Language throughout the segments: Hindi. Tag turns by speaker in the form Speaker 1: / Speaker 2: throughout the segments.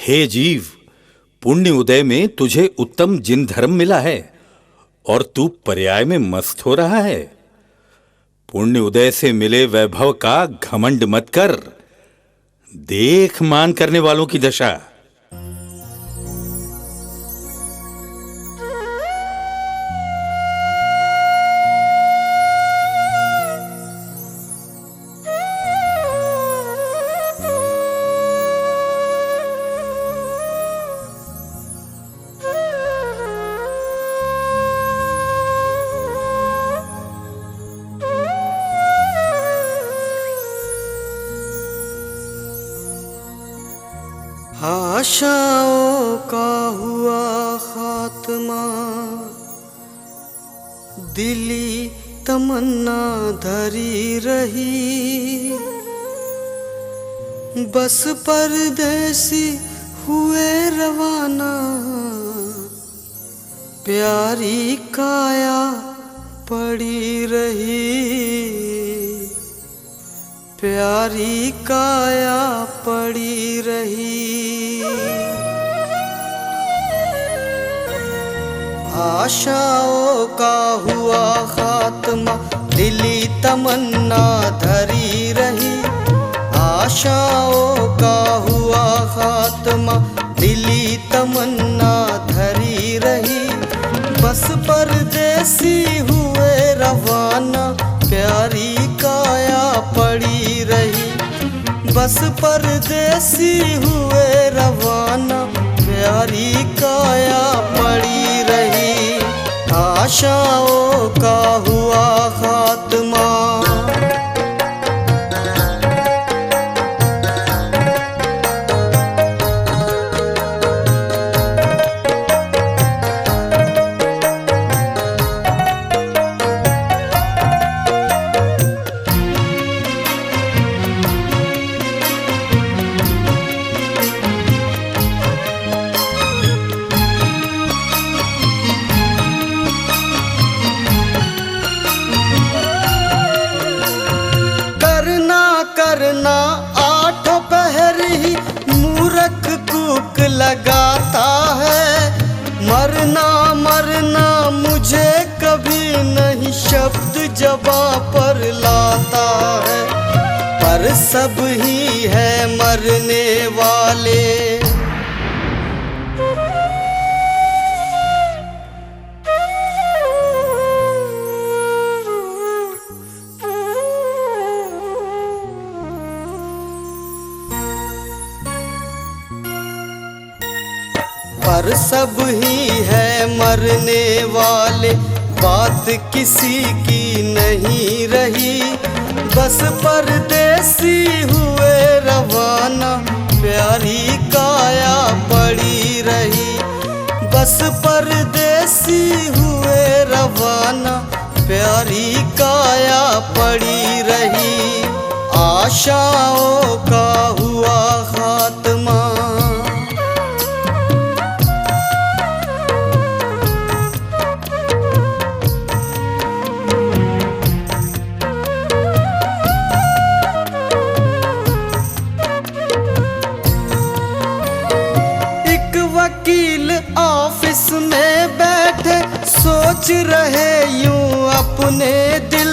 Speaker 1: हे जीव, पुण्य उदय में तुझे उत्तम जिन धर्म मिला है और तू पर्याय में मस्त हो रहा है। पुण्य उदय से मिले वैभव का घमंड मत कर, देख मान करने वालों की दशा।
Speaker 2: आशाओं का हुआ खात्मा, दिली तमन्ना धरी रही। बस परदेसी हुए रवाना, प्यारी काया पड़ी रही। प्यारी काया पड़ी रही। आशाओं का हुआ खात्मा, दिली तमन्ना धरी रही। आशाओं का हुआ खात्मा, दिली तमन्ना धरी रही। बस परदेसी हुए रवाना, प्यारी काया पड़ी रही। बस परदेसी हुए रवाना, प्यारी काया पड़ी रही। आशाओं का हुआ खात्मा। करना आठों पहर ही मूर्ख कूक लगाता है। मरना मरना मुझे कभी नहीं शब्द जबां पर लाता है। पर सब ही है मरने वाले, पर सब ही है मरने वाले। बात किसी की नहीं रही, बस परदेसी हुए रवाना, प्यारी काया पड़ी रही। बस परदेसी हुए रवाना, प्यारी काया पड़ी रही। आशाओं का हुआ खात्मा। वकील ऑफिस में बैठे सोच रहे यूं अपने दिल।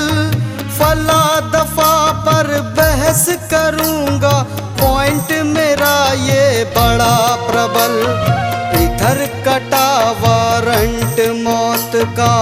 Speaker 2: फला दफा पर बहस करूंगा, पॉइंट मेरा ये बड़ा प्रबल। इधर कटा वारंट मौत का,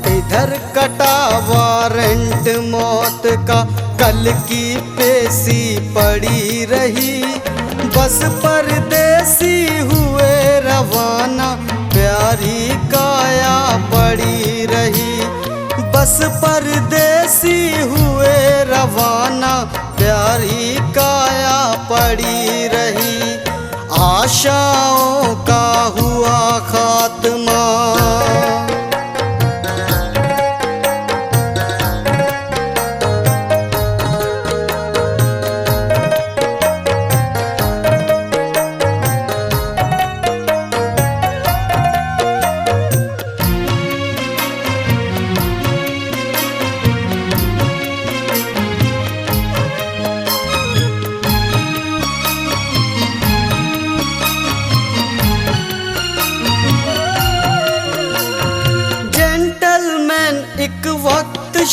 Speaker 2: इधर कटा वारंट मौत का। कल की पेशी पड़ी रही, बस परदेसी हुए रवाना, प्यारी काया पड़ी रही। बस परदेसी हुए रवाना, प्यारी काया पड़ी रही। आशाओं का हुआ खात्मा।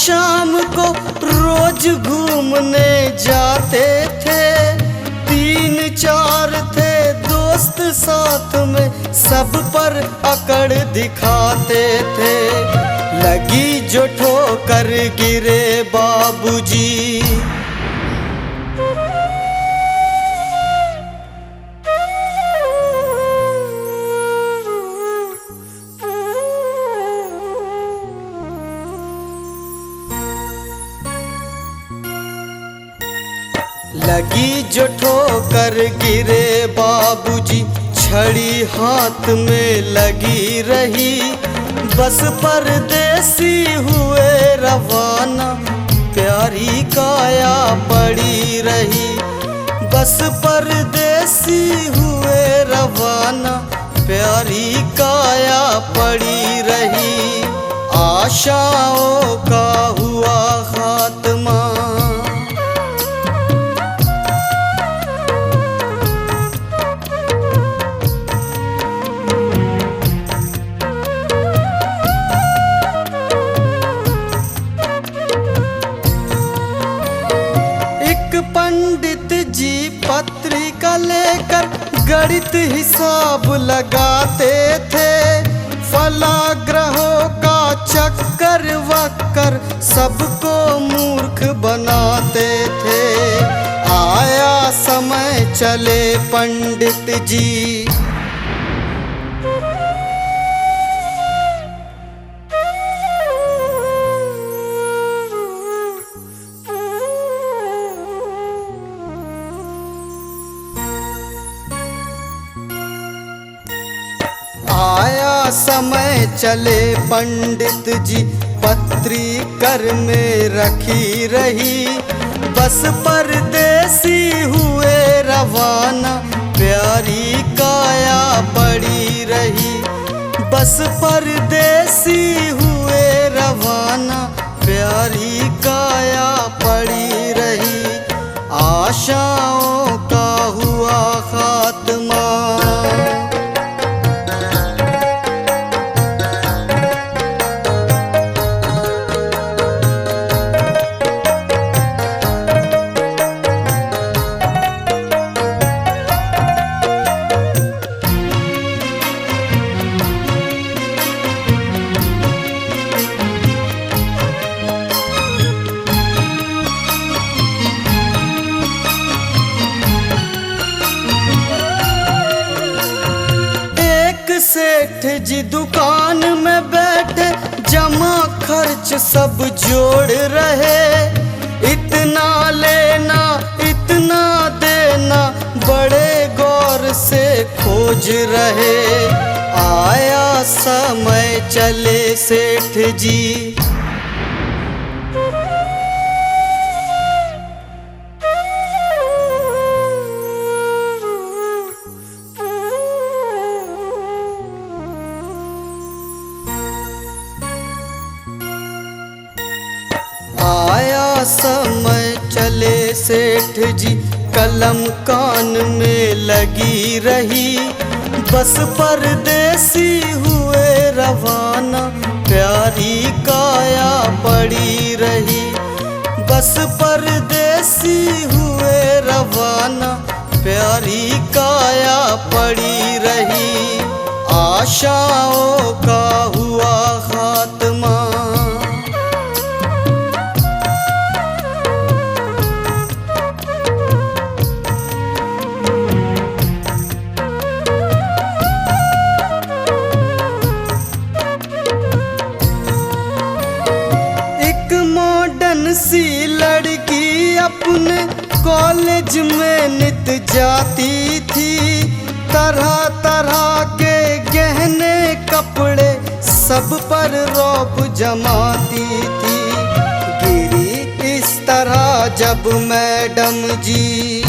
Speaker 2: शाम को रोज घूमने जाते थे। 3-4 थे दोस्त साथ में, सब पर अकड़ दिखाते थे। लगी जो ठोकर गिरे बाबूजी, लगी जो ठोकर गिरे बाबूजी, छड़ी हाथ में लगी रही। बस परदेसी हुए रवाना, प्यारी काया पड़ी रही। बस परदेसी हुए रवाना, प्यारी काया पड़ी रही। आशाओं का हुआ खात्मा, पंडित जी पत्रिका लेकर गणित हिसाब लगाते थे। फलाग्रहों का चक्कर वक्कर सबको मूर्ख बनाते थे। आया समय चले पंडित जी, आया समय चले पंडित जी, पत्री कर में रखी रही। बस परदेसी हुए रवाना, प्यारी काया पड़ी रही। बस परदेसी हुए रवाना, प्यारी काया पड़ी रही। आशाओं का हुआ खात्मा, सेठ जी दुकान में बैठे, जमा खर्च सब जोड़ रहे। इतना लेना इतना देना, बड़े गौर से खोज रहे। आया समय चले सेठ जी, आया समय चले सेठ जी, कलम कान में लगी रही। बस परदेसी हुए रवाना, प्यारी काया पड़ी रही। बस परदेसी हुए रवाना, प्यारी काया पड़ी रही। आशाओं का हुआ खात्मा, सी लड़की अपने कॉलेज में नित जाती थी। तरह तरह के गहने कपड़े सब पर रौब जमाती थी। गिरी इस तरह जब मैडम जी,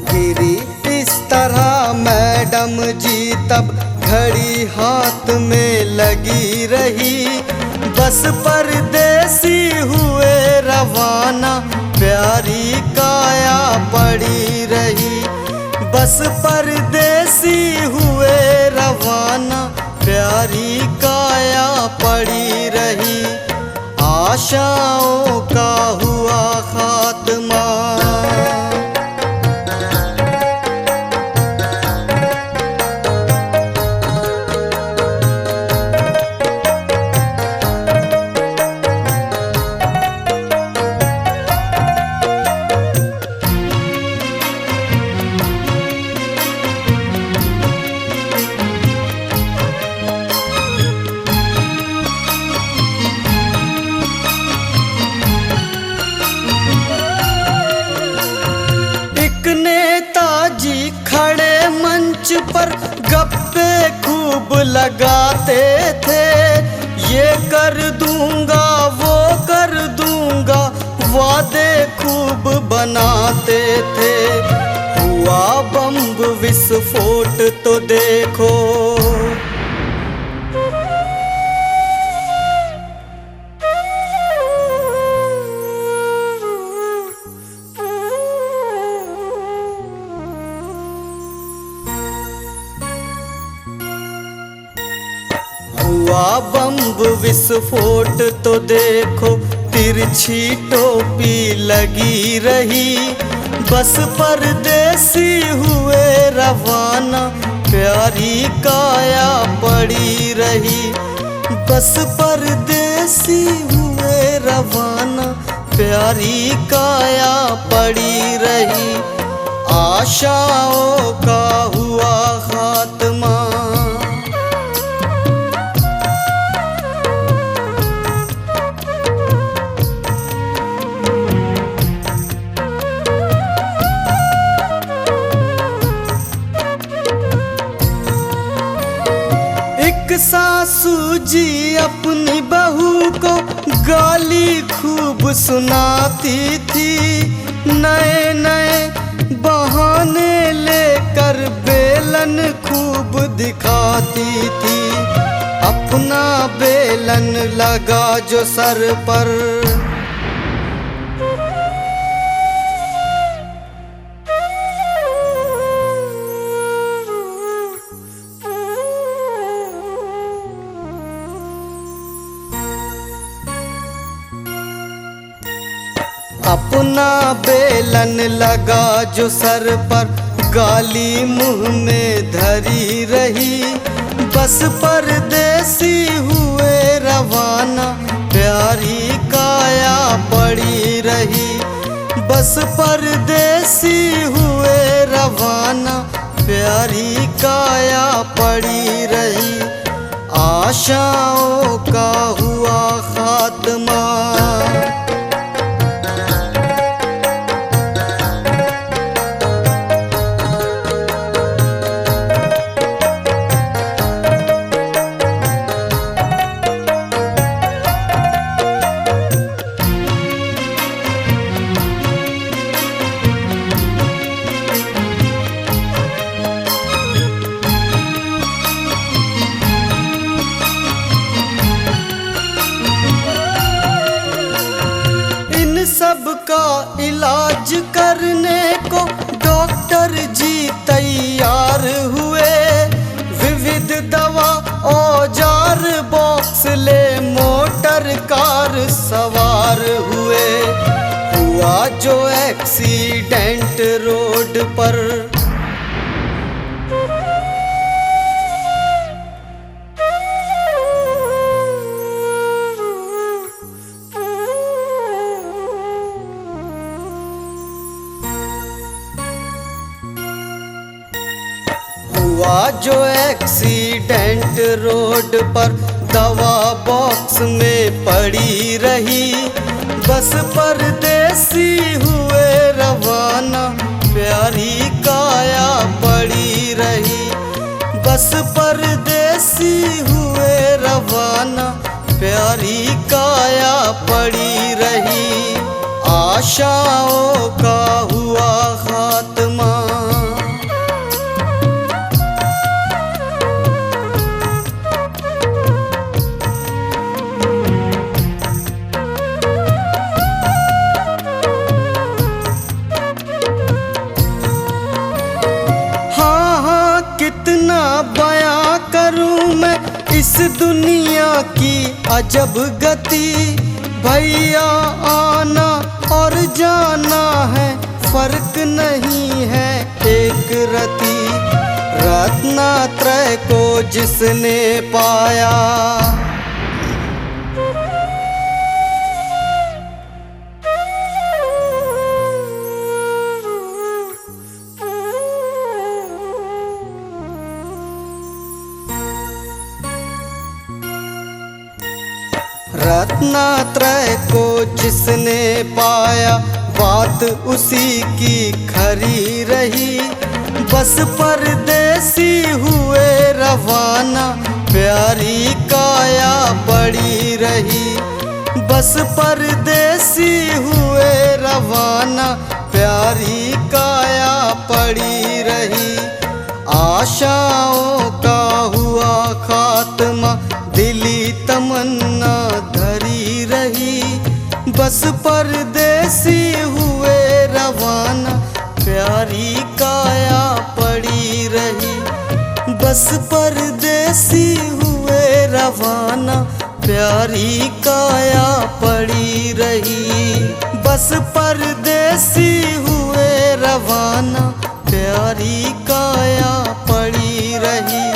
Speaker 2: गिरी इस तरह मैडम जी, तब घड़ी हाथ में लगी रही। बस परदेसी हुए रवाना, प्यारी काया पड़ी रही। बस परदेसी हुए रवाना, प्यारी काया पड़ी रही। आशाओं का हुआ खात्मा। नेताजी खड़े मंच पर गप्पे खूब लगाते थे। ये कर दूंगा वो कर दूंगा, वादे खूब बनाते थे। हुआ बम विस्फोट तो देखो, हुआ बम विस्फोट तो देखो। तिरछी टोपी लगी रही, बस परदेसी हुए रवाना, प्यारी काया पड़ी रही। बस परदेसी हुए रवाना, प्यारी काया पड़ी रही। आशाओं का हुआ खात्मा। सासू जी अपनी बहू को गाली खूब सुनाती थी। नए नए बहाने लेकर बेलन खूब दिखाती थी। अपना बेलन लगा जो सर पर, अपना बेलन लगा जो सर पर, गाली मुंह में धरी रही। बस परदेसी हुए रवाना, प्यारी काया पड़ी रही। बस परदेसी हुए रवाना, प्यारी काया पड़ी रही। आशाओं का हुआ खात्मा। सबका इलाज करने को डॉक्टर जी तैयार हुए। विविध दवा औजार बॉक्स ले मोटर कार सवार हुए। हुआ जो एक्सीडेंट रोड पर, हुआ जो एक्सीडेंट रोड पर, दवा बॉक्स में पड़ी रही। बस परदेसी हुए रवाना, प्यारी काया पड़ी रही। बस परदेसी हुए रवाना, प्यारी काया पड़ी रही। आशाओं का हुआ खात्मा। दुनिया की अजब गति, भैया आना और जाना है, फर्क नहीं है एक रति। रत्नत्रय को जिसने पाया, रत्नत्रय को जिसने पाया, बात उसी की खरी रही। बस परदेसी हुए रवाना, प्यारी काया पड़ी रही। बस परदेसी हुए रवाना, प्यारी काया पड़ी रही। आशाओं का हुआ खात्मा, दिली तमन्ना धरी रही। बस परदेसी हुए रवाना, प्यारी काया पड़ी रही। बस परदेसी हुए रवाना, प्यारी काया पड़ी रही। बस परदेसी हुए रवाना, प्यारी काया पड़ी रही।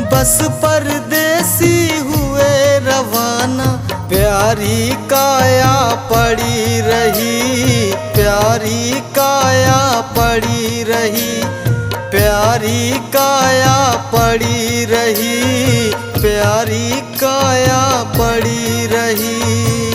Speaker 2: बस परदेसी हुए रवाना, प्यारी काया पड़ी रही। प्यारी काया पड़ी रही, प्यारी काया पड़ी रही, प्यारी काया पड़ी रही।